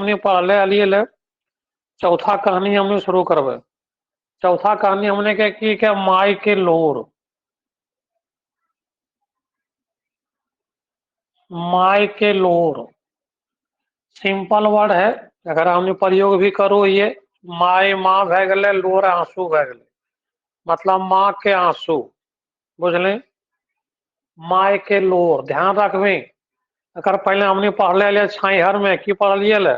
हमने पढ़ले अलिए चौथा कहानी हमने शुरू करबे। चौथा कहानी हमने के की क्या माई के लोर। माई के लोर सिंपल वर्ड है, अगर हमने प्रयोग भी करो ये माई माँ भे गले, लोर आंसू भे गले, मतलब माँ के आंसू, बुझले। माई के लोर ध्यान रखबी। अगर पहले हमने पढ़ले ले छाइहर में की पढ़लिए ले,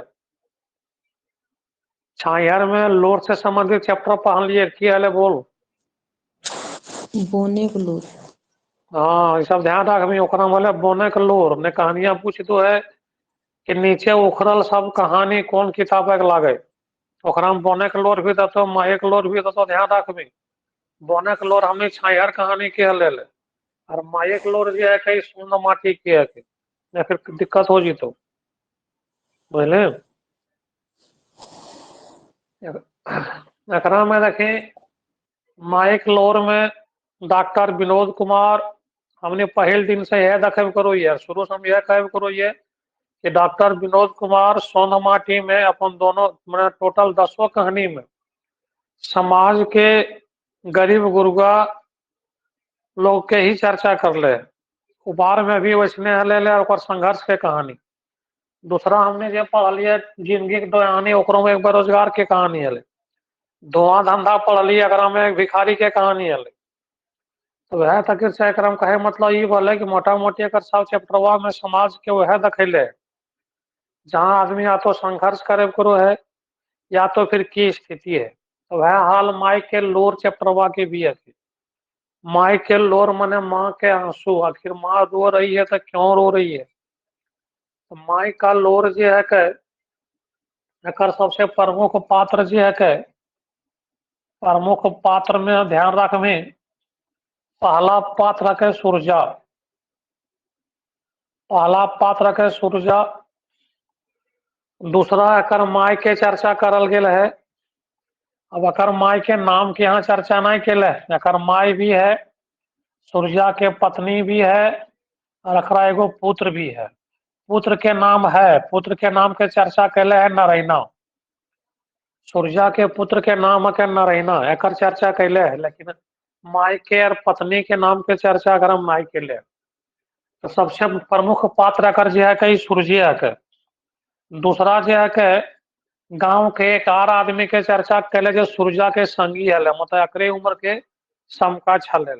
छाइहर में लोर से संबंधित चैप्टर पढ़लिए की हले बोल। बोने को लोर। हाँ ये सब ध्यान रखबी। ओकरा बोले बोने के लोर ने कहानियां पूछ दो है कि नीचे उखड़ल सब कहानी कौन किताब के लागे। ओकरा में बोने के लोर भी दतो, माए के लोर भी दतो, ध्यान रखबी। बोने के लोर हमने छाइहर कहानी के ले ले, और माए के लोर जो है कई सुन माटी के है के, या फिर दिक्कत हो जी तो, बुझले। एकरा में देखें माए के लोर में डॉक्टर विनोद कुमार हमने पहले दिन से यह देखे करो ये, शुरू से हम यह कहे करो ये कि डॉक्टर विनोद कुमार सोनमाटी में अपन दोनों मैंने टोटल 10 कहानी में समाज के गरीब गुरबा लोग के ही चर्चा कर ले। उबार में भी वैसने हले ले और संघर्ष के कहानी। दूसरा हमने जो पढ़ लिया जिंदगी के दौरानी, ओकरों में एक बेरोजगार के कहानी हले। धुआं धंधा पढ़ लिया, अगर में एक भिखारी के कहानी हले। तो वह तक से एक कहे मतलब ये बोले कि मोटा मोटी अगर सब चैप्टरवा में समाज के वह दिखेले, जहाँ आदमी या तो संघर्ष करे करो है या तो फिर की स्थिति है। तो वह हाल माई के लोर चैप्टरवा के भी है। माई के लोर मने माँ के आंसू, आखिर माँ रो रही है तो क्यों रो रही है। तो माई का लोर जो है के एकर सबसे प्रमुख पात्र जो है के, प्रमुख पात्र में ध्यान रखबी। पहला पात्र के सूरजा, पहला पात्र के सूरजा। दूसरा एकर माई के चर्चा करल गेल है। अब एकर माई के नाम के यहाँ चर्चा नहीं केले, एकर माई भी है, सूरजा के पत्नी भी है, और एकरा एगो पुत्र भी है। पुत्र के नाम है, पुत्र के नाम के चर्चा कैले है नारायणा। सूरजा के पुत्र के नाम के नारायणा, एकर चर्चा कैले है। लेकिन माई के और पत्नी के नाम के चर्चा अगर हम नहीं कैले, तो सबसे प्रमुख पात्र एकर जो है कि सूर्य है के। दूसरा जो है के गांव के एक आर आदमी के चर्चा कैले जो सूरजा के संगी हले, मतलब एकरे उम्र के समका छले।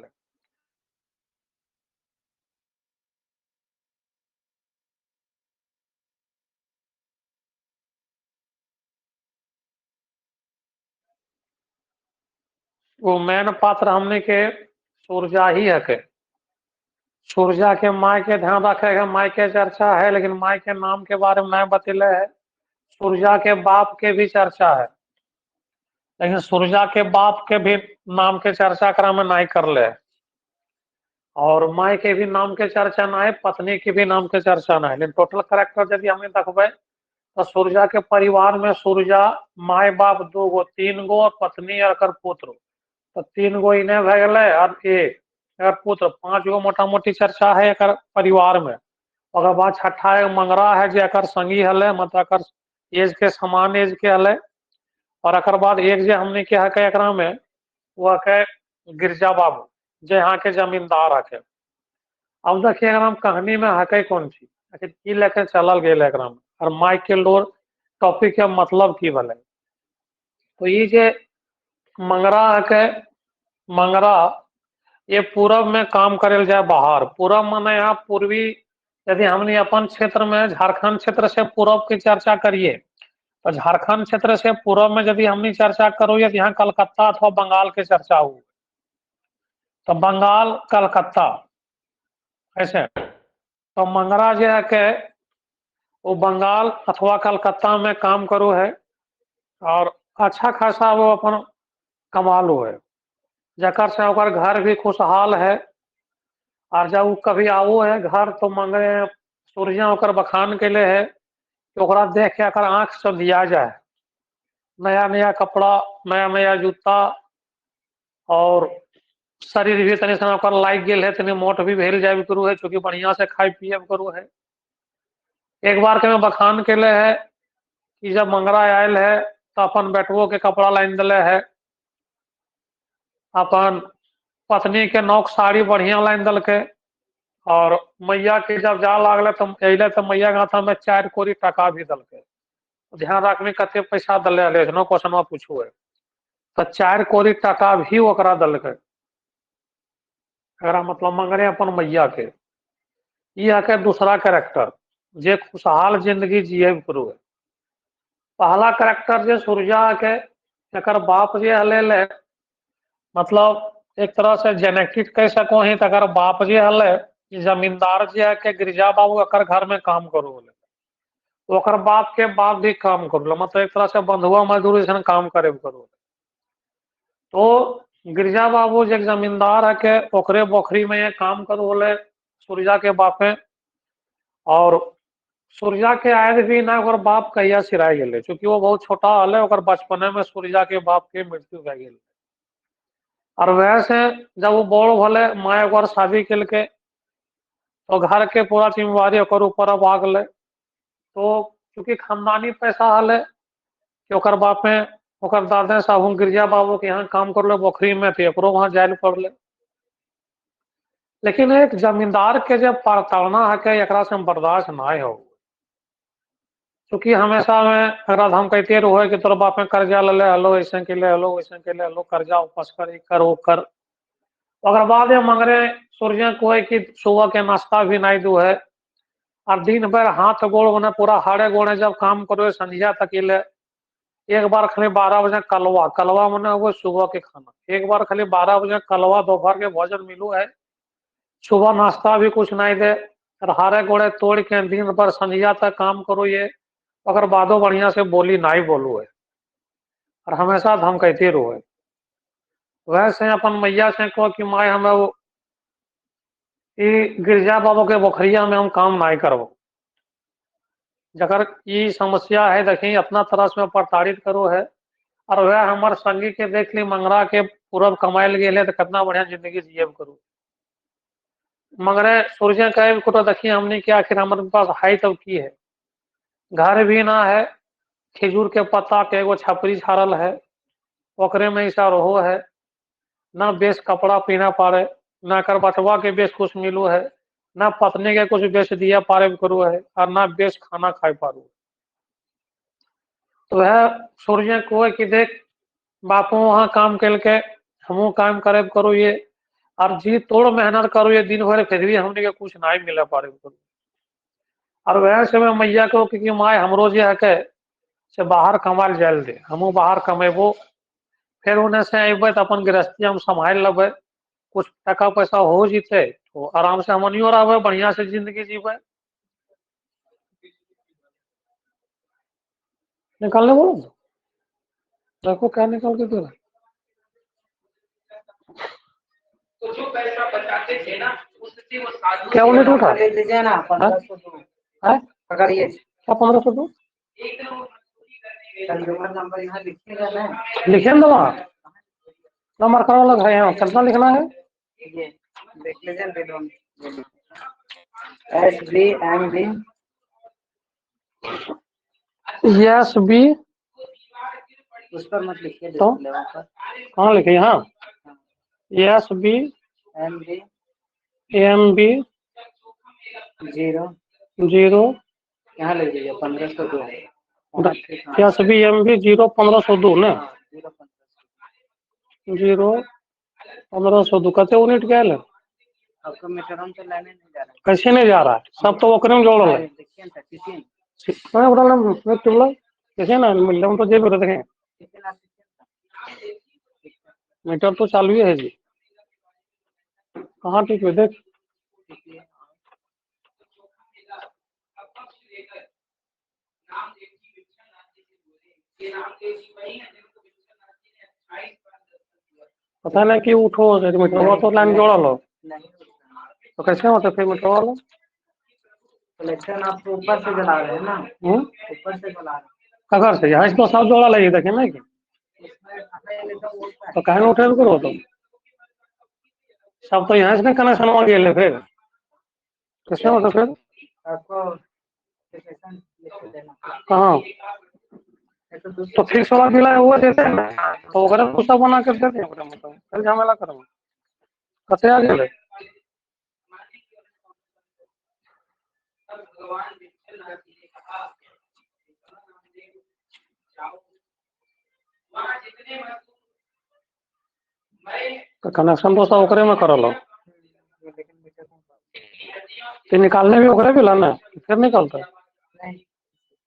वो मेन पात्र हमने के सूरजा ही है के। सूरजा के माई के ध्यान रखेगा, माई के चर्चा है, लेकिन माई के नाम के बारे में नहीं बतले है। सूरजा के बाप के भी चर्चा है, लेकिन सूरजा के बाप के भी नाम के चर्चा करा में नहीं कर ले। और माई के भी नाम के चर्चा ना है, पत्नी के भी नाम के चर्चा ना है। लेकिन टोटल करेक्टर यदि हमें देखबे तो सूरजा के परिवार में सूरजा माई बाप 2 गो 3 गो और पत्नी और एकर पुत्र, तो 3 गो इन्हें भे गए और एक एकर पुत्र, 5 गो मोटा मोटी चर्चा है एकर परिवार में। और बाद छठा एक मंगरा है जो एकर संगी हले, मतलब एकर एज के समान एज के हले। और एकर बाद एक जो हमने के है एकरा में वो है गिरजा बाबू, जो यहाँ के जमींदार है। अब देखिए अगर हम कहानी में हके कौन चीज, आखिर की लेके चलल गए एकरा में, और माई के लोर टॉपिक के मतलब की भले। तो ये जे मंगरा है, मंगरा ये पूरब में काम करे जाए बाहर। पूरब माने यहाँ पूर्वी, यदि हमने अपन क्षेत्र में झारखंड क्षेत्र से पूरब की चर्चा करिए, तो झारखंड क्षेत्र से पूरब में यदि हमने चर्चा करो यदि यहाँ कलकत्ता अथवा बंगाल की चर्चा हो, तो बंगाल कलकत्ता ऐसे। तो मंगरा जो है के वो बंगाल अथवा कलकत्ता में काम करो है, और अच्छा खासा वो अपन कमालो है, जकर से ओकर घर भी खुशहाल है। और जब वो कभी आओ है घर तो मंगे सूर्या ओकर बखान के लिए है कि ओकरा देख के अकर आंख से दिया जाए। नया नया कपड़ा, नया नया जूता, और शरीर भी तनी सा ओकर लाग गेल है, तनी मोट भी भेल जाए करू है, चूंकि बढ़िया से खाए पिए करू है। एक बार के में बखान के लिए है कि जब मंगरा आयल है तो अपन बेटवो के कपड़ा लाइन दिले है, अपन पत्नी के नौक साड़ी बढ़िया लाइन दल के, और मैया के जब जा लागल तो अल तो मैया के हाथ में 4 कोरी टका भी दल के। ध्यान रखने कते पैसा दले हले नो क्वेश्चन पूछू है तो 4 कोरी टका भी ओकरा दल के। एकरा मतलब मंगरे अपन मैया के। ये है दूसरा कैरेक्टर जे खुशहाल जिंदगी जिये करू है। पहला कैरेक्टर जे सूर्या के एकर बाप जे हले मतलब एक तरह से जेनेटिक कह सको ही तकर बाप जे हले जमींदार जे है के गिरिजा बाबू एकर घर में काम करू हले, ओकर बाप के बाप भी काम करू मतलब एक तरह से बंधुआ मजदूरी से काम करे करू। तो गिरिजा बाबू जो जमींदार है के ओकरे पोखरी में ये काम करू हले सूर्या के बापे। और सूर्या के आयद भी ना ओकर बाप कहिया सिराय गए चूंकि वो बहुत छोटा हले, ओकर बचपने में सूर्या के बाप के मृत्यु भे गई। और वैसे जब वो बड़ भले माँ ओकर शादी कल के तो घर के पूरा जिम्मेवारी ओकर ऊपर अब आ गए। तो चूंकि खानदानी पैसा हले कि ओकर बापे ओकर दादे साहू गिरिजा बाबू के यहाँ काम करले पोखरी में तो एकरो वहां जाए पड़ले। लेकिन एक जमींदार के जब प्रताड़ना है के एकरा से बर्दाश्त ना हो, चूंकि हमेशा में अगर हम कहते रहो कि तोर बाप में कर्जा ले हलो ऐसे के ले हलो वैसे के ले हलो कर्जा वापस कर वो कर। अगर बाद में मंगरे सूर्य को है कि सुबह के नाश्ता भी नहीं दू है और दिन भर हाथ गोड़ बने पूरा हाड़े गोड़े जब काम करो संझिया तक ले। एक बार खाली 12 बजे कलवा कलवा मने वो सुबह के खाना, एक बार खाली 12 बजे कलवा दोपहर के भोजन मिलू है। सुबह नाश्ता भी कुछ नहीं दे, हारे गोड़े तोड़ के दिन भर संझिया तक काम करो ये। अगर बादो बढ़िया से बोली नहीं बोलू है और हमेशा धमकते रहो है। वैसे अपन मैया से कहो कि माए हमें वो गिरजा बाबू के पोखरिया में हम काम नहीं करबो। जकर ये समस्या है देखी अपना तरह से प्रताड़ित करो है। और वह हमारे संगी के देख ली मंगरा के पूरब कमायल गए तो कितना बढ़िया जिंदगी जिये करू। मगरे सूर्य कहे को देखिए हमने क्या आखिर हमारे पास हाई तब की है, घर भी ना है, खिजूर के पत्ता के एगो छपरी छाड़ल है ओकरे में ऐसा रहो है, ना बेस कपड़ा पीना पारे, ना कर बचवा के बेस कुछ मिलू है, ना पत्नी के कुछ बेच दिया पारे करू है, और ना बेस खाना खाए पारू। तो वह सूर्य को कि देख बापू वहाँ काम कल के हमू काम करे करू ये, और जी तोड़ मेहनत करू ये दिन भर फिर भी हमने के कुछ नहीं मिला पारे करू। और वह से मैं मैया को कि माए हमरो जे है के से बाहर कमाल जाए दे, हमू बाहर कमेबो फिर उन्हें से अबे तो अपन गृहस्थी हम संभाल लेबे, कुछ टका पैसा हो जीते तो आराम से हमनियो रहबे बढ़िया से जिंदगी जीवे। निकालने बोलो देखो क्या निकाल के दे रहा। तो जो पैसा बचाते थे ना उससे वो साधु क्या उन्हें उठा ले लीजिए ना 1500 है पकड़िए क्या 1500 दो कंज्यूमर नंबर यहाँ लिखिए रहना है, लिखे ना नंबर करो लग है यहाँ कितना लिखना है ये देख लीजिए दे दो SBMB यस बी उस पर मत लिखिए तो कहाँ लिखे यहाँ यस बी MB AMB 0 0 यहाँ ले लीजिए 1502 यस बी AMB 0 1502 ना 0 1502 कहते यूनिट क्या है आपका मीटर तो लाने नहीं जा रहा है, कैसे नहीं जा रहा है सब तो ओकरे में जोड़ है देखिए ना किसी मैं उड़ा मैं तुमला कैसे ना मिल रहा तो जेब में देखें मीटर तो चालू ही है जी कहाँ ठीक है देख पता नहीं कि उठो मीटर तो लाइन जोड़ा लो तो कैसे होता फिर मीटर वाला कलेक्शन आप ऊपर से जला रहे हैं ना, ऊपर से जला रहे हैं कगर से यहाँ तो सब जोड़ा लगे देखे ना कि तो कहीं उठे करो तो सब तो यहाँ से कनेक्शन हो गए फिर कैसे होता फिर आपको कहाँ कहाँ तो दूसरे तो फिक्स वाला बिल है वो देते हैं ना, तो ओकरे पूछा बना के देते हैं ओकरे मतलब फिर झमेला करब कते आ गेले। तो कनेक्शन तो सब ओकरे में करल हो, लेकिन मीटर कौन सा? तो निकालने भी ओकरे बिल है ना, फिर निकलता है। नहीं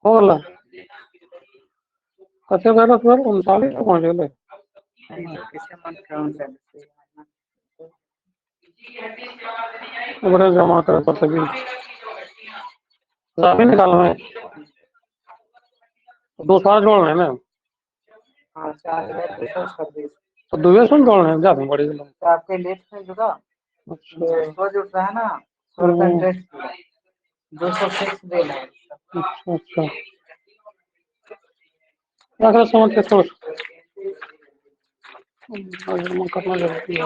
हो गला कते बेर फिर 39 तक पहुंच गेले। नहीं तो किसे मन कौन सा ओकरे जमा करे पड़ते बिल अभी निकालना है, दो साल जोड़ना है ना, हाँ 4,226 तो दुए सुन जोड़ना है ज्यादा बड़ी गेल। तो आपके लेट में जुड़ा अच्छा तो जुड़ रहा है ना 100 रुपया इंटरेस्ट जुड़ा 200 फिक्स बिल है अच्छा अच्छा रख समझ के छोड़ जमा करना जरूरी है।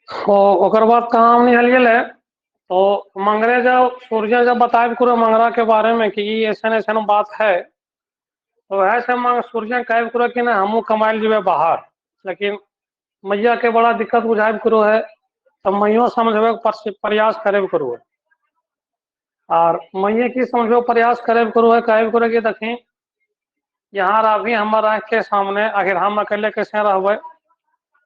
तो ओकर बाद कहाँ हम निकल गेले, तो मंगरे जब सूर्य जब बताए करो मंगरा के बारे में कि ऐसा ऐसा बात है, तो वह से मंग सूर्य कह करो कि ना हमू कमाए जीवे बाहर, लेकिन मैया के बड़ा दिक्कत बुझाए करो है, तो मैयो समझबे के प्रयास करे करो है। और मैये की समझो प्रयास करे करो है, कहे करो कि देखी यहाँ अभी हमारा आँख के सामने आखिर हम अकेले कैसे रहबे,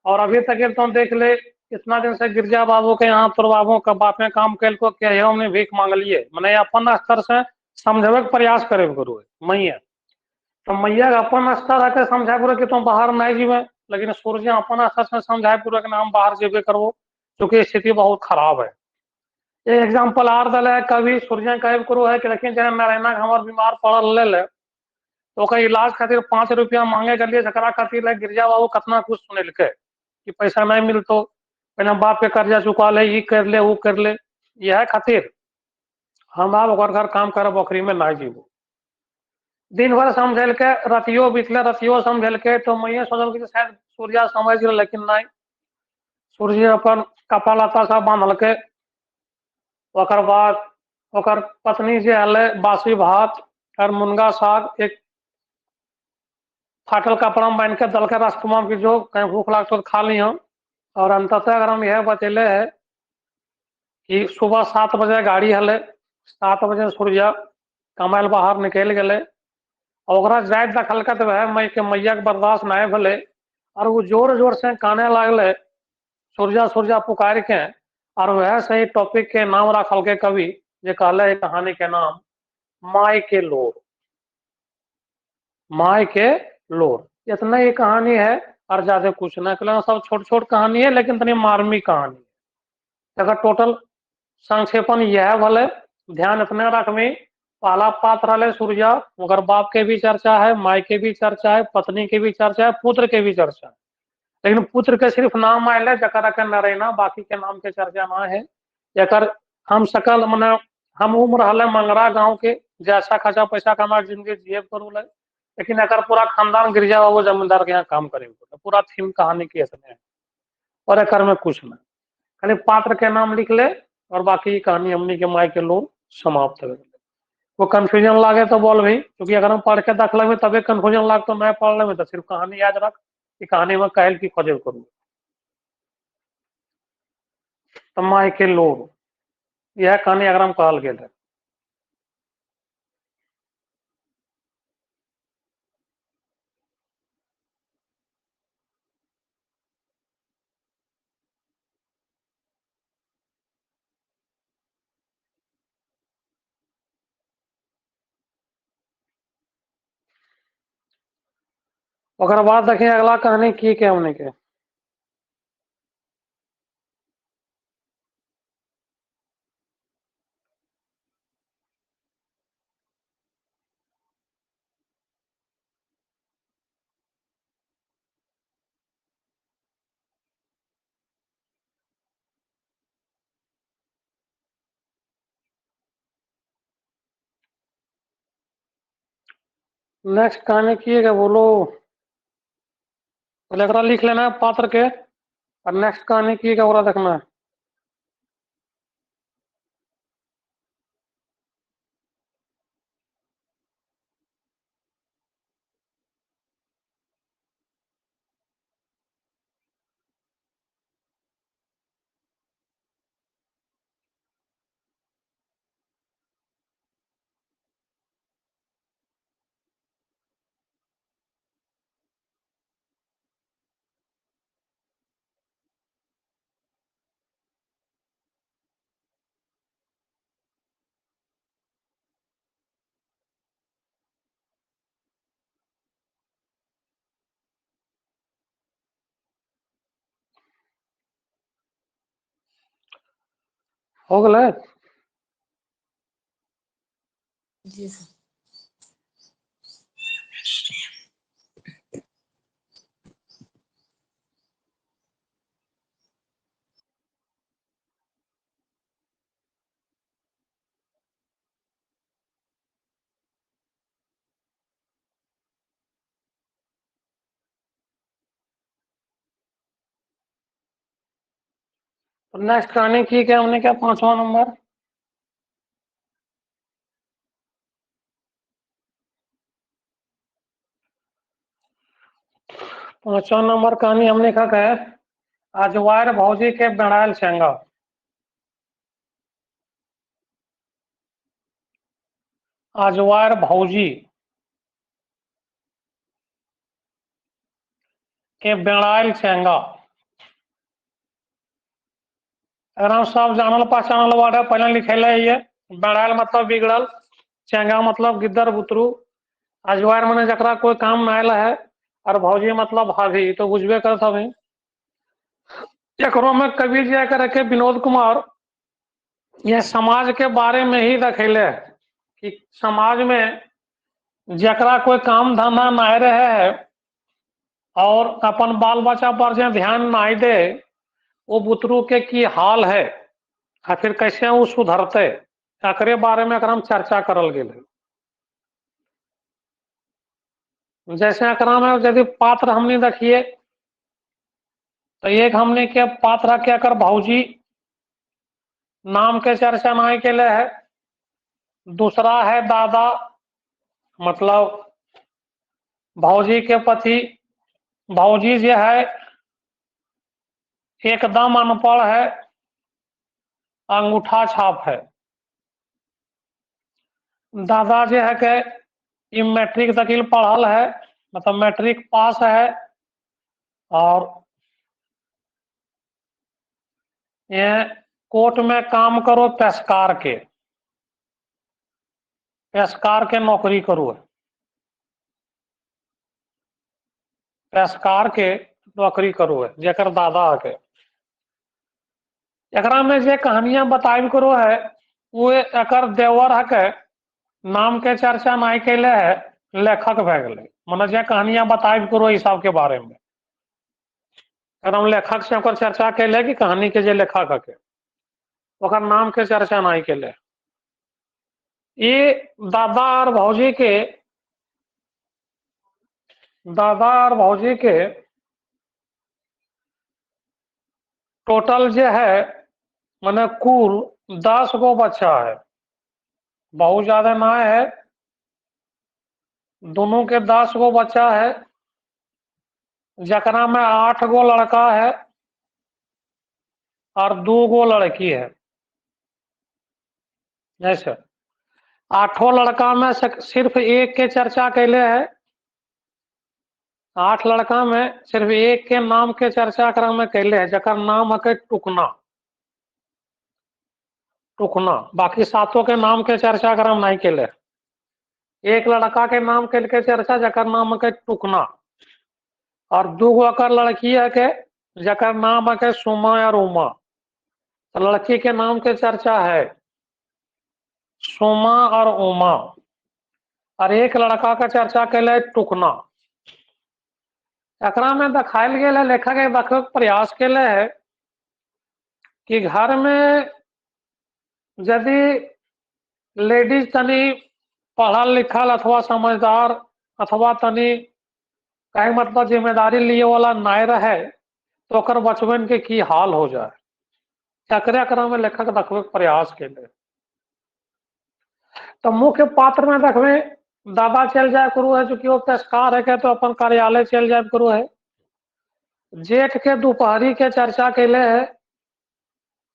और अभी तक तुम देख ले इतना दिन से गिरजा बाबू के यहाँ तोर बाबू का बापे काम कैल को क्या है, हमने भीख मांग लिए मैंने अपन स्तर से समझावे के प्रयास करे करो मैया, तो मैया अपन स्तर आके समझा करो कि तुम बाहर नहीं जीवे, लेकिन सूर्य अपन स्तर से समझाए करो कि हम बाहर जेबे करबो क्योंकि स्थिति बहुत खराब है। ये एग्जाम्पल आर दल है, कभी सूर्य कहे करो है कि लेकिन जब नारायणा हमार बीमार पड़ल ले तो ओकर इलाज खातिर 5 रुपया मांगे के लिए जरा खातिर गिरजा बाबू कितना कुछ सुनलके कि पैसा नहीं मिलतो, पहले बाप के कर्जा चुका ले, ये कर ले वो कर ले, यह खातिर हम आप ओकर घर काम करब बकरी में ना जीवो। दिन भर समझल के रतियो बीतले रतियो समझल के, तो मैं सोचल कि शायद सूर्या समझ गए, लेकिन नहीं, सूर्य अपन कपड़ा लत्ता सब बांधल के, ओकर बाद ओकर पत्नी जे हले बासी भात और मुनगा साग एक फाटल कपड़ा में बांध के दल के रास्ता की जो कहीं भूख लागत तो खा लियो। और अंततः अगर हम यह बतेले है कि सुबह 7 बजे गाड़ी हले, 7 बजे सूर्य कमाल बाहर निकल गए, और जाए दखल तो वह मई के मैया के बर्दाश्त नहीं भले, और वो जोर जोर से काने लगले सूर्या सूर्या पुकार के, और वह सही टॉपिक के नाम रखल के कवि जे कहले कहानी के नाम माई के लोर, माई के लोर, इतना ही कहानी है और ज्यादा कुछ ना कहना, सब छोट छोट कहानी है लेकिन तनी मार्मिक कहानी है। अगर टोटल संक्षेपण यह भले ध्यान इतने रखमी, पहला पात्र रहे सूर्या, मगर बाप के भी चर्चा है, माई के भी चर्चा है, पत्नी के भी चर्चा है, पुत्र के भी चर्चा है, लेकिन पुत्र के सिर्फ नाम आयल है जकर के नरेना, बाकी के नाम के चर्चा ना है। जकर हम सकल मने हम उम्र हले मंगरा गांव के जैसा खर्चा पैसा कमा जिंदगी जिए करू ले, लेकिन अगर पूरा खानदान गिरजा बाबू जमींदार के यहाँ काम करे, पूरा थीम कहानी के इसमें है, और एक में कुछ ना, खाली पात्र के नाम लिख ले और बाकी कहानी हमनी के माई के लोग समाप्त कर। वो कंफ्यूजन लागे तो बोल भाई, क्योंकि अगर हम पढ़ के देख लेंगे तबे कंफ्यूजन लाग, तो मैं पढ़ लेंगे तो सिर्फ कहानी याद रख कि कहानी में कहल की खोजे करूँ। तो माई के लोग यह कहानी अगर हम कहल गए, ओकर बाद देखिए अगला कहानी की के हमने के नेक्स्ट कहानी की है बोलो, पहले एकरा लिख लेना है पात्र के, और नेक्स्ट कहानी की क्या पूरा देखना है। हो गए। जी सर। तो नेक्स्ट कहानी की क्या हमने क्या 5वां नंबर। तो 5वां नंबर कहानी हमने कहा है अजवायर भौजी के बेड़ायल छेंगा। अजवायर भौजी के बेड़ायल छेंगा। अगर हम सब जानल पहचानल वर्ड है पहले लिखेला है ये। बेड़ायल मतलब बिगड़ल, चेंगा मतलब गिद्दर बुतरू, अजवायर मने जकरा कोई काम ना आयल है, और भौजी मतलब भाभी। तो बुझबे करत हभी एकरो में कवि जी आकर के विनोद कुमार ये समाज के बारे में ही रखेले है कि समाज में जकरा कोई काम धंधा ना रहे है और अपन बाल बच्चा पर जो ध्यान ना दे वो बुतरू के की हाल है, आखिर कैसे वो सुधरते, एकरे बारे में अगर हम चर्चा करल गेल है। जैसे एकरा में यदि पात्र हमने देखिए तो एक हमने के पात्र क्या कर भौजी नाम के चर्चा नहीं के लिए है। दूसरा है दादा, मतलब भौजी के पति। भौजी जो है एकदम अनपढ़ है, अंगूठा छाप है। दादा जो है के ये मैट्रिक तक पढ़ल है, मतलब मैट्रिक पास है, और ये कोर्ट में काम करो पेशकार के नौकरी करो, पेशकार के नौकरी करो है जेकर दादा के। एकरा में जे कहानियां बताइब करो है वो एकर देवर है के नाम के चर्चा नहीं कैले है, लेखक भे गए। मतलब जे कहानियां बताइब करो इस सब के बारे में अगर हम लेखक से ओकर चर्चा कैले कि कहानी के जे लेखक है के ओकर नाम के चर्चा नहीं कैले। ये दादा और भौजी के टोटल जो है मैंने कुल 10 गो बच्चा है, बहुत ज्यादा ना है। दोनों के 10 गो बच्चा है, जकरा में 8 गो लड़का है और 2 गो लड़की है। जैसे 8 लड़का में सिर्फ एक के चर्चा कैले है, 8 लड़का में सिर्फ एक के नाम के चर्चा क्रम में कैले है जकर नाम है टुकना। बाकी 7 के नाम के चर्चा क्रम नहीं कैले। एक लड़का के नाम के चर्चा जकर नाम है टुकना, और 2 गो अकर लड़की है के जकर नाम है सुमा और उमा। तो लड़की के नाम के चर्चा है सुमा और उमा, और एक लड़का का चर्चा कैले टुकना। एकरा में दिखायल गेल है, लेखक देखने प्रयास कैले है कि घर में यदि लेडीज तनी पढ़ल लिखल अथवा समझदार अथवा तनी कहीं मतलब जिम्मेदारी लिए वाला नहीं रहे तो ओकर बचवन के की हाल हो जाए, एकरा में लेखक देखबे के प्रयास केले। तो मुख्य पात्र में देखबे दादा चल जाए करू है, चूंकि वो पेशकार है के तो अपन कार्यालय चल जाए करू है। जेठ के दोपहरी के चर्चा कैले है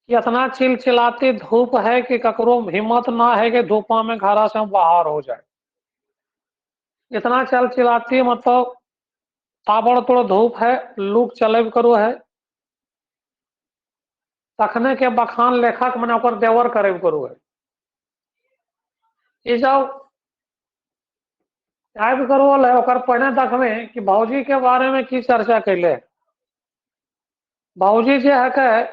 कि इतना चिलचिलाती धूप है कि ककरो हिम्मत ना है कि धूपा में घरा से बाहर हो जाए। इतना चिलचिलाती मतलब ताबड़तोड़ धूप है, लूक चलब करो है। तखने के बखान लेखक मैंने ओकर देवर करे करू है। ये जब आबि करो है ओकर पहले देखबे कि भौजी के बारे में की चर्चा कैले। भौजी जे है के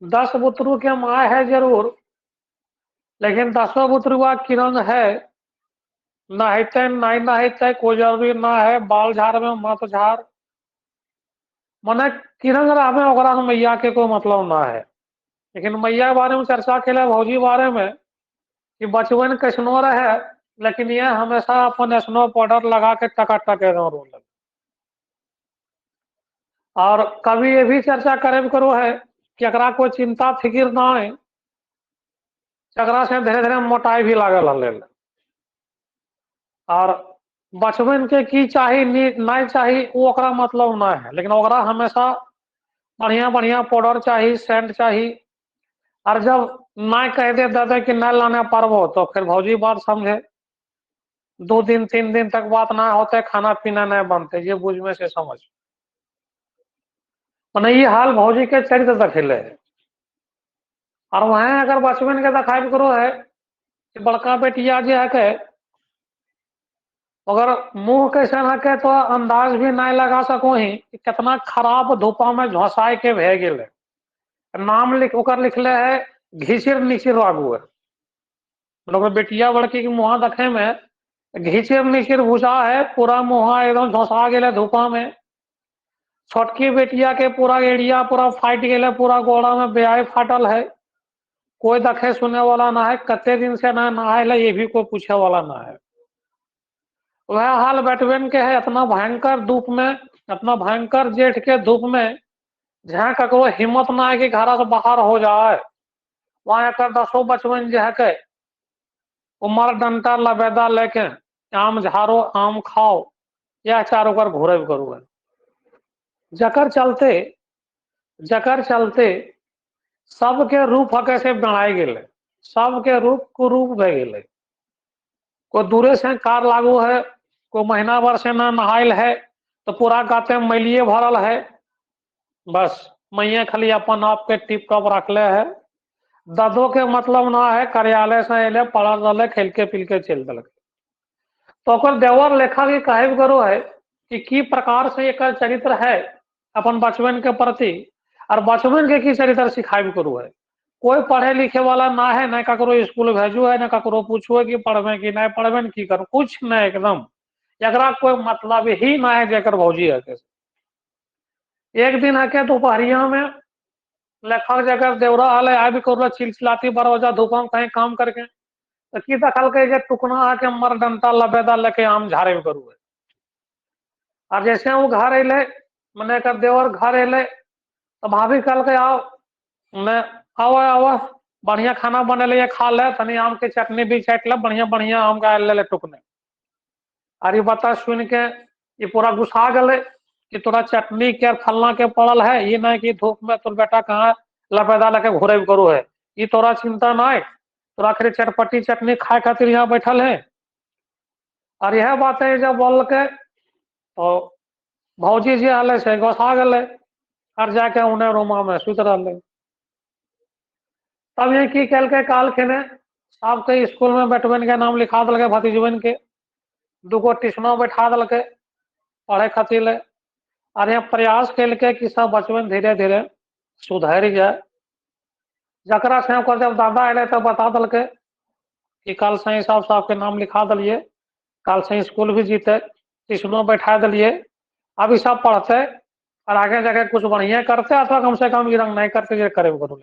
10 बुतरू के माँ है जरूर, लेकिन 10 बुतरुआ किरण है, नहते नहीं नहते कोई जरूरी ना है, बाल झाड़ में मत झाड़, मने किरण रहमे ओकरा से मैया के कोई मतलब ना है। लेकिन मैया के बारे में चर्चा कैले भौजी के बारे में कि बचवन कैसनो रहे, लेकिन ये हमेशा अपन स्नो पाउडर लगा के टकाटक एकदम रोल। और कभी ये भी चर्चा करे करो है कि एकरा कोई चिंता फिकिर ना है, एकरा से धीरे धीरे मोटाई भी लागल हले। और बचवन के की चाही नहीं चाही वो ओकरा मतलब ना है, लेकिन ओकरा हमेशा बढ़िया बढ़िया पाउडर चाही, सेंट चाही। और जब ना कह दे दादा कि नहीं लाने पारबो तो फिर भौजी बात समझे, 2 दिन 3 दिन तक बात ना होते, खाना पीना नहीं बनते, ये बुझ में से समझ। मने ये हाल भौजी के चरित्र दखेले है। और वहां अगर बचवन के दिखाई करो है कि बड़का बेटिया जे है के अगर मुंह कैसे रखे तो अंदाज भी नहीं लगा सको ही कि कितना खराब धूपा में झोंसाए के भे गेले। नाम लिखले है घिसिर निसिर आगू है, मतलब बेटिया बड़की के मुहा देखे में घिसिर निसिर भूसा है, पूरा मुहा एकदम झोंसा गेले धूपा में। छोटकी बेटिया के पूरा एड़िया पूरा फाट गेले, पूरा गोड़ा में ब्याह फाटल है, कोई देखे सुने वाला ना है, कते दिन से ना नहाए ये भी कोई पूछे वाला ना है। वह हाल बैटवेन के है, इतना भयंकर धूप में, इतना भयंकर जेठ के धूप में जहाँ ककरो हिम्मत ना है कि घर से बाहर हो जाए, वहां एक 10 बचवन जो है के उमर डंटा लबेदा लेके आम झाड़ो आम खाओ या चारों कर घूरे करू है। जकर चलते सबके रूप हके से बनाए गेले, सबके रूप कुरूप भे गेले। कोई दूरे से कार लागू है, कोई महीना भर से ना नहायल है तो पूरा गाते मैलिए भरल है, बस मैया खाली अपन आप के टिप टॉप रखले है। ददो के मतलब ना है, कार्यालय से अले पढ़ल रहे खेल के पिल के चल दिल। तो ओकर देवर लेखा के कहे करो है कि की प्रकार से एक चरित्र है अपन बचवन के प्रति, और बचवन के की चरित्र सिखाई करू है। कोई पढ़े लिखे वाला ना है, न ककरो स्कूल भेजू है, न ककरो पूछो कि पढ़वे कि नहीं पढ़वे की करू, कुछ नहीं, एकदम एकरा कोई मतलब ही ना है जेकर भौजी है के। एक दिन है के दोपहरिया में लेखक जगह देवरा हले आबि कर चिलचिलाती 12 बजा धूपा में कहीं काम करके तो की देखल के टुकना आके मर डंटा लबेदा लेके आम झाड़े करू है। और जैसे वो घर अले मैंने कर देवर घर अले तो भाभी कल के आओ मैं आओ आओ बढ़िया खाना बने खा ले, तनी आम के चटनी भी चाट ले, बढ़िया बढ़िया आम का ले टुकने। और ये बता सुन के ये पूरा गुस्सा गले कि तोरा चटनी के फलना के पड़ल है, ये नहीं कि धूप में तोर बेटा कहाँ लपेदा लेके घूरे करू है, ये तोरा चिंता ना है, तोरा आखिर चटपटी चटनी खाए खातिर यहाँ बैठल है। और यह बात है जब बोल के तो भौजी जी हले से गोसा गले और जाके उन्हें रूमा में सुत रहे। तब ये की कल के काल खेने साहब के स्कूल में बैठबन के नाम लिखा दिल भतीजबन के, 2 ट्यूशनों बैठा दिल पढ़े खातिर। और यहाँ प्रयास कल के कि सब बचवन धीरे धीरे सुधर जाए। जकरा से जब दादा अले तो बता दिल कि कल से साहब साहब के नाम लिखा दिलिए, कल से स्कूल भी जीते, ट्यूशनों बैठा दिलिए, अभी सब पढ़ते और आगे जाके कुछ बढ़िया करते अथवा कम से कम रंग नहीं करते जो करे करू।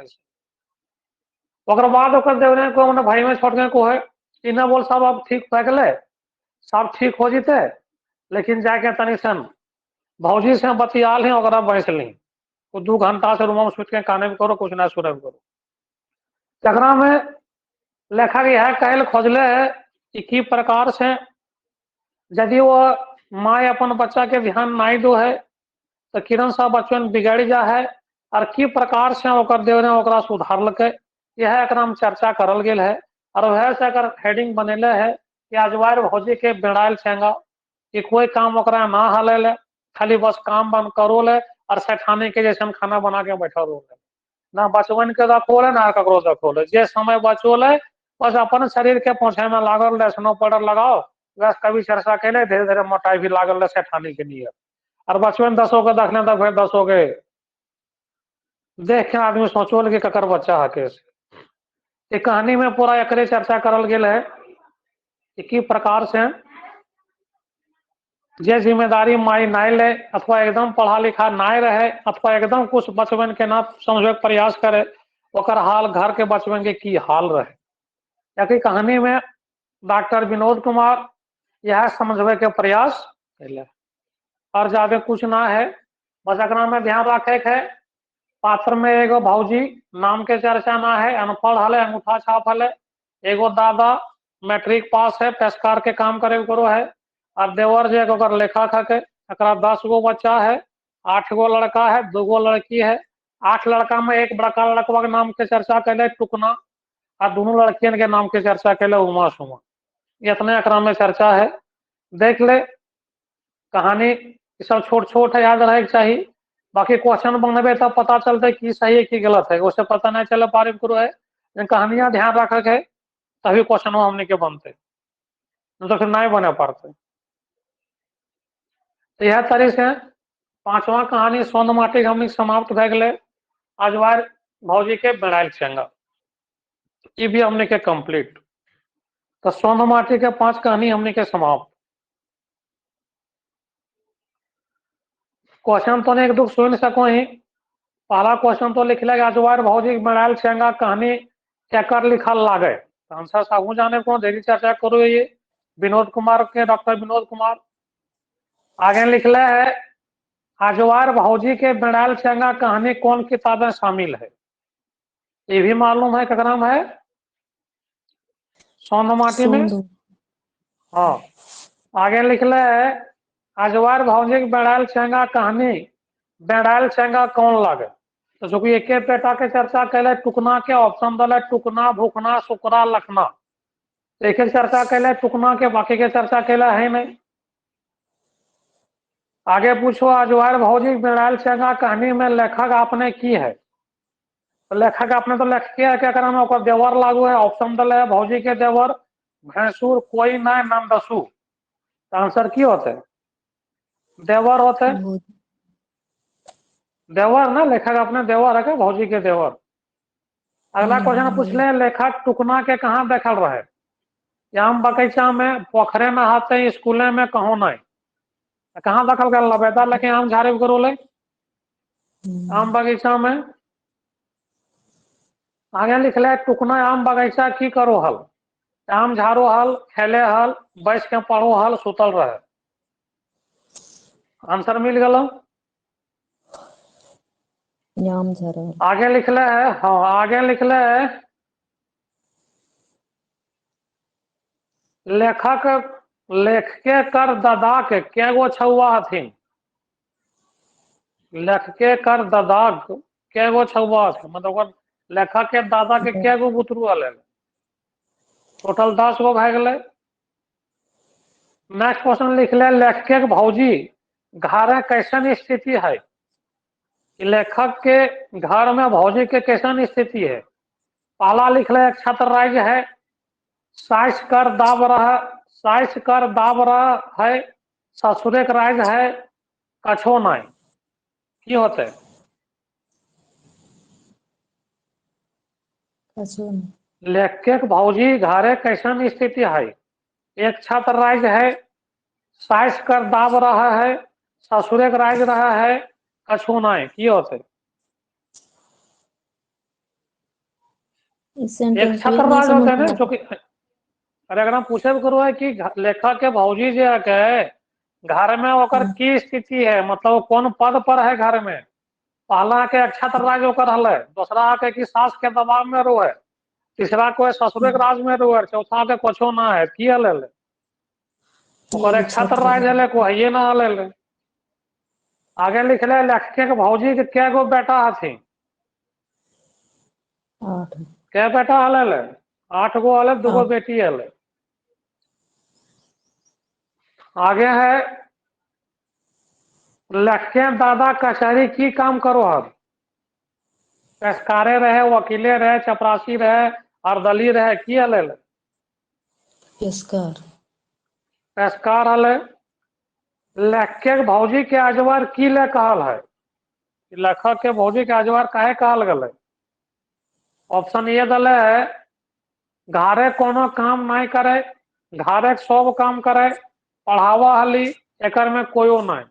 बाद देवने को मैंने भाई में छोड़ के को है कि ना बोल सब अब ठीक हो गए, सब ठीक हो जीते, लेकिन जाके तनी सन भौजी से बतियाल ही बैस ली वो 2 घंटा से रूम में सुत के काने भी करो कुछ ना सुने भी करो। जकरा में लेखक यह कहल खोजले है कि प्रकार से यदि वो माँ अपन बच्चा के ध्यान नहीं दो है तो किरण सा बच्चन बिगड़ जा है और की प्रकार से ओकर देव ने ओकरा सुधारलकै, यह एकरा में चर्चा करल गेल है। और वह से अगर हेडिंग बनेले है कि अजवायर भौजी के बेड़ायल छेंगा कि कोई काम ओकरा ना हले ले, खाली बस काम बंद करो ले और सेठानी के जैसे खाना बना के बैठल रहो ले, ना बचवन के रखो ले ना ककरो रखो ले, जे समय बचो ले बस अपन शरीर के पोछे में लागल रहे, स्नो पाउडर लगाओ, वैसे कभी चर्चा कैले धीरे धीरे मोटाई भी लागल रहे सेठानी के लिए। और बचपन 10 के देखने तक फिर 10 के देख के आदमी सोचो कि ककर बच्चा हके। ये कहानी में पूरा एकरे चर्चा करल गेल है कि प्रकार से जे जिम्मेदारी माई नाई ले अथवा एकदम पढ़ा लिखा नाई रहे अथवा एकदम कुछ बचपन के ना समझे के प्रयास करे, ओकर हाल घर के बचपन के की हाल रहे। या कहानी में डॉक्टर विनोद कुमार यह समझवे के प्रयास कैले और ज्यादा कुछ ना है, बस एकरा में ध्यान रखे के है पात्र में एगो भौजी नाम के चर्चा ना है, अनपढ़ हले, अंगूठा छाप हले, एगो दादा मैट्रिक पास है, पेशकार के काम करे करो है, और देवर जे ओकर लेखक हके, एकरा 10 गो बच्चा है, 8 गो लड़का है, 2 गो लड़की है। 8 लड़का में एक बड़का लड़कवा के नाम के चर्चा कैले टुकना, और दोनों लड़कियन के नाम के चर्चा कैले उमा सुमा। इतने एकरा में चर्चा है, देख ले कहानी सब छोट छोट है, याद रहे चाहिए। बाकी क्वेश्चन बनबे तब पता चलते कि सही है कि गलत है, उससे पता नहीं चले पारित करो है, कहानियां ध्यान रखे है तभी क्वेश्चन हमने के बनते, तो फिर नहीं बने पाते। तो यह तरीके से 5वां कहानी सोंद माटी हमने समाप्त भे गए। अजवायर भौजी के बेड़ायल छेंगा ये भी हमने के कंप्लीट। तो सोंद माटी के 5 कहानी हमने के समाप्त। क्वेश्चन तो एक दुख सुन सको ही। पहला क्वेश्चन तो लिख लेगा अजवायर भौजी बेड़ायल छेंगा कहानी क्या कर लिखल लागे, तो आंसर साहू जाने को देरी चर्चा करो ये विनोद कुमार के, डॉक्टर विनोद कुमार। आगे लिख ले है अजवायर भौजी के बेड़ायल छेंगा कहानी कौन किताबें शामिल है, ये भी मालूम है ककरा में है सोंद माटी में। हाँ आगे लिख ले है अजवायर भौजी के बेड़ायल छेंगा कहानी बेड़ायल छेंगा कौन लागे, तो जो कि एक पेटा के चर्चा कैले टुकना के ऑप्शन दल टुकना भूखना सुकरा लखना, एक चर्चा कैले टुकना के, बाकी के चर्चा कैला है नहीं। आगे पूछो अजवायर भौजी बेड़ायल छेंगा कहानी में लेखक आपने की है, तो लेखक आपने तो लेख के क्या करना में देवर लागू है, ऑप्शन दल है भौजी के देवर भैंसुर कोई ना नाम दसू, तो आंसर की होते देवर होते, देवर ना लेखक अपने देवर है क्या भौजी के देवर। अगला क्वेश्चन पूछ ले लेखक टुकना के कहाँ देखल रहे, आम बगीचा में, पोखरे नहाते, स्कूले में, कहो नहीं, कहाँ देखल गया लबेदा लेके आम झाड़े करो ले आम बगीचा में। आगे लिख ले टुकना आम बगीचा की करो हल, आम झाड़ो हल, खेले हल, बैठ के पढ़ो हल, सुतल रहे, आंसर मिल गया। आगे लिख ले है, हाँ आगे लिख ले लेखक लेख के कर ददा के क्या गो छुआ हथिन, लेख के कर ददा क्या गो छुआ हथिन, मतलब लेखक के दादा के क्या गो बुतरू हले, टोटल 10 गो भे गए। नेक्स्ट क्वेश्चन लिख ले लेखक के भौजी घर कैसन स्थिति है, लेखक के घर में भौजी के कैसन स्थिति है। पहला लिख ले छत्र राज्य है, साइस कर दाब रहा, साइस कर दाब रहा है, ससुरे का राज है, कछो नहीं, की होते लेखक भौजी घरे कैसन स्थिति है, एक छत्र राज्य है, साइस कर दाब रहा है, ससुरे का राज रहा है, कछो नहीं, की होते एक छत्र राज होते हैं जो कि अरे अगर हम पूछे भी करो है कि लेखक के भौजी जो है घर में ओकर की स्थिति है, मतलब कौन पद पर है घर में, पहला के अक्षत राज होकर हले, दूसरा के कि सास के दबाव में रो है, तीसरा कोई ससुर के राज में रो है, चौथा के कुछो ना है, की हले ले ओकर ये अक्षत छत्र राज हले को है ना हले ले। आगे लिखले लेखक के भौजी के कै गो बेटा हथिन, 8 कै बेटा हले ले 8 गो हले, 2 गो 8 बेटी हले। आगे है लखके दादा कचहरी की काम करो हर, पेशकारे रहे, वकीले रहे, चपरासी रहे, अर्दली रहे, की हले ले पेशकार पेशकार हले। लखके भौजी के अजवार की ले कहल है, लेखक के भौजी के अजवार काहे कहल गले। ऑप्शन ये दले है घरे कोनो काम नहीं करे, घरे सब काम करे, पढ़ावा हली, एकर में कोयो नहीं।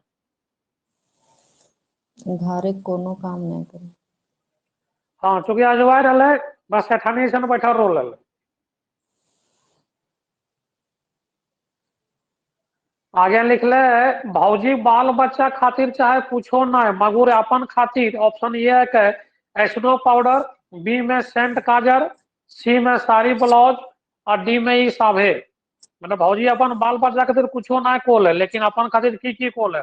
घरे कोनो काम नहीं करे। हाँ चूंकि अजवार हले बस एठानी से बैठल रो ले। आगे लिखले भौजी बाल बच्चा खातिर चाहे कुछो ना मगर अपन खातिर ऑप्शन ये है कि स्नो पाउडर, बी में सेंट काजर, सी में साड़ी ब्लाउज और डी में ई साभे। मतलब भौजी अपन बाल बच्चा खातिर कुछो ना कोले लेकिन अपन खातिर की कोले,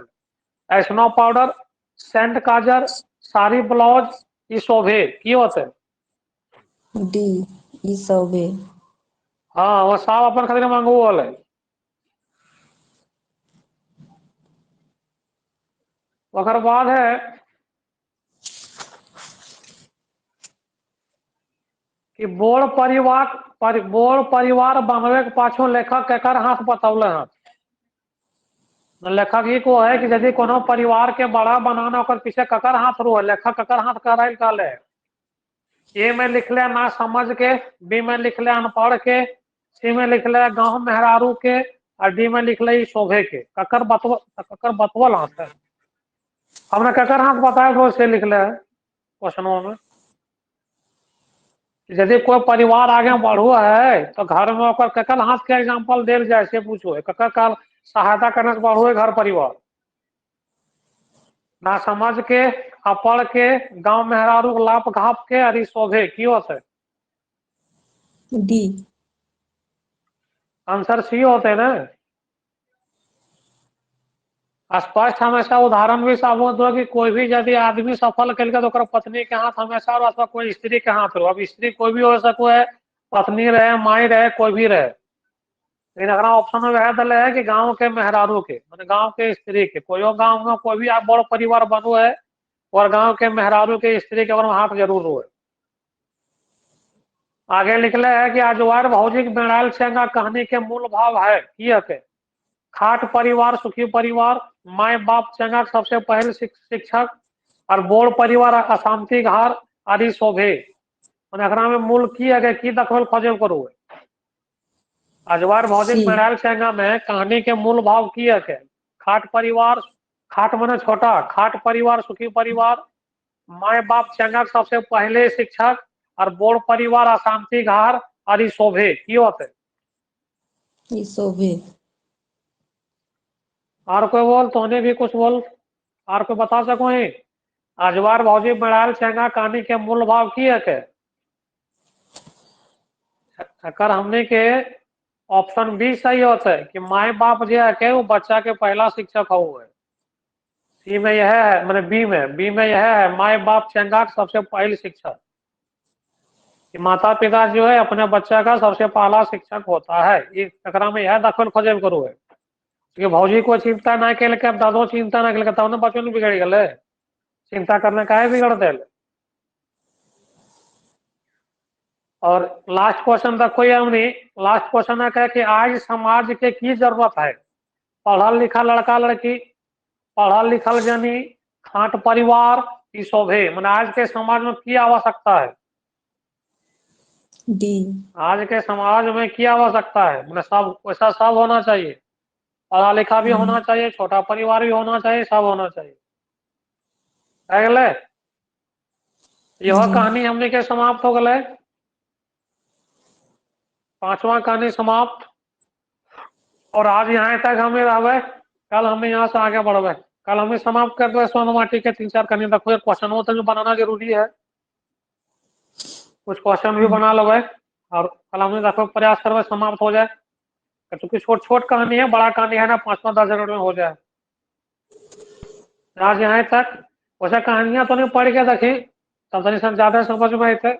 स्नो पाउडर, सेंट काजर, साड़ी ब्लाउज, ई शोभे की होते। डी ई सब है। हाँ वो सब अपन खातिर मंगवल है। ओकर बाद है कि बोड़ परिवार बनवे के पाछू लेखक केकर हाथ बतौले हैं। लेखक ही को है कि यदि कोनो परिवार के बड़ा बनाना ओकर पीछे ककर हाथ रो है, लेखक ककर हाथ कर काले। ए में लिखले ना समझ के, बी में लिखले अनपढ़ के, सी में लिखले गांव मेहरारू के और डी में लिखले शोभे के। ककर बतवल हाथ है, हमने ककर हाथ बताया तो से लिखले है क्वेश्चनों में। यदि कोई परिवार आगे बढ़ो है तो घर में ओकर ककर हाथ के एग्जाम्पल देल जाए से पूछो, ककर का सहायता करने से बढ़ो है घर परिवार। ना समझ के, अपड़ के, गांव मेहरारू लाप घाप के अरे शोभे की होते। डी आंसर सी होते ना। स्पष्ट हमेशा उदाहरण भी साबुत हो कि कोई भी यदि आदमी सफल कल तो ओकर पत्नी के हाथ हमेशा और अथवा कोई स्त्री के हाथ रहो। अब स्त्री कोई भी हो सको है, पत्नी रहे, माई रहे, कोई भी रहे, लेकिन अगर ऑप्शन में वह दल है कि गांव के मेहरारू के मतलब गांव के स्त्री के। कोई गांव में कोई भी बड़ परिवार बनो है और गांव के मेहरारू के स्त्री के हाथ जरूर हो। आगे लिखले है कि अजवार भौजी के बेड़ायल छेंगा कहानी के मूल भाव है की है के खाट परिवार सुखी परिवार, माए बाप चंगा सबसे पहले शिक्षक और बोड़ परिवार अशांति घर आदि शोभे। एकरा में मूल की है कि दखल खोजल करू। अजवार भौजी सी बेड़ायल छेंगा में कहानी के मूल भाव की है के खाट परिवार, खाट मने छोटा, खाट परिवार सुखी परिवार, माए बाप चंगा सबसे पहले शिक्षक और बोड़ परिवार अशांति घर आदि शोभे की होते। ई सब है। और कोई बोल तोने भी कुछ बोल और कोई बता सको ही। अजवार भौजी बेड़ायल छेंगा कहानी के मूल भाव की है के अकर हमने के ऑप्शन बी सही होता है कि माए बाप जो है के वो बच्चा के पहला शिक्षक हो है। सी में यह है मैंने बी में यह है माए बाप चंगा सबसे पहले शिक्षक, कि माता पिता जो है अपने बच्चा का सबसे पहला शिक्षक होता है। इस चक्र में यह दखल खोजे करो है कि भौजी को चिंता ना के लेके दादो चिंता ना के लेके तब बच्चों ने बिगड़ गए, चिंता करने का है बिगड़ दे। और लास्ट क्वेश्चन देखो ये हमने लास्ट क्वेश्चन है कि आज समाज के की जरूरत है, पढ़ल लिखल लड़का लड़की, पढ़ल लिखल जनी, खाट परिवार की शोभे। मैंने आज के समाज में की आवश्यकता है, डी आज के समाज में की आवश्यकता है। मैंने सब वैसा सब होना चाहिए, पढ़ा लिखा भी होना चाहिए, छोटा परिवार भी होना चाहिए, सब होना चाहिए। अगले यह कहानी हमने के समाप्त हो गए, 5वां कहानी समाप्त। और आज यहाँ तक हमें रहे, कल हमें यहाँ से आगे बढ़े। कल हमें समाप्त कर दो सोन माटी के 3-4 कहानी देखो, क्वेश्चन वो तो बनाना जरूरी है, कुछ क्वेश्चन भी बना लो भाई, और कल हमें देखो प्रयास करो समाप्त हो जाए, क्योंकि छोट छोट कहानी है, बड़ा कहानी है ना 5-5-10 मिनट में हो जाए। आज यहाँ तक वैसे कहानियां तो नहीं पढ़ के देखी, तब तक ज्यादा समझ में आए थे।